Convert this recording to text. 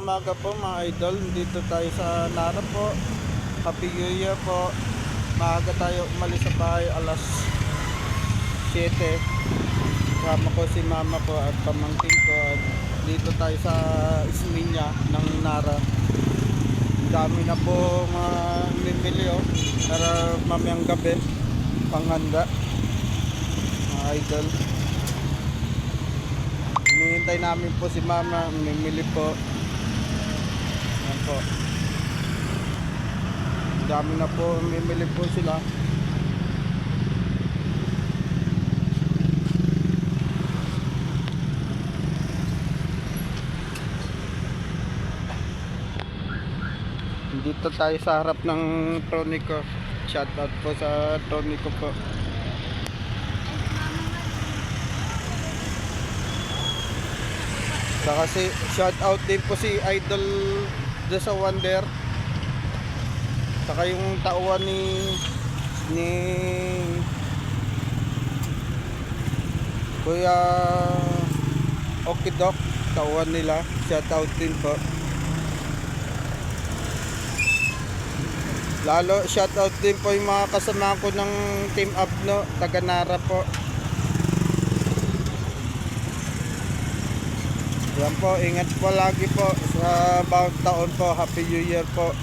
umaga po mga idol. Dito tayo sa Nara po. Happy New Year po. Maaga tayo umalis sa bahay alas 7. Kasama ko si mama ko at pamangkin ko. At dito tayo sa Isminya ng Nara. Dami na po mga mimili para mamayang gabi panghanda mga idol. Hinihintay namin po si mama, mimili po. Yan po. Dami na po, mimili po sila. Dito tayo sa harap ng Tronico. Shoutout po sa Tronico po. Saka si shoutout din po si Idol The Wonder. Saka yung tauhan ni Kuya Okidok, tauhan nila. Shoutout din po. Lalo shoutout din po yung mga kasama ko ng Team Abno, taga Nara po. Yan po, ingat po lagi po sa bawat taon po. Happy New Year po.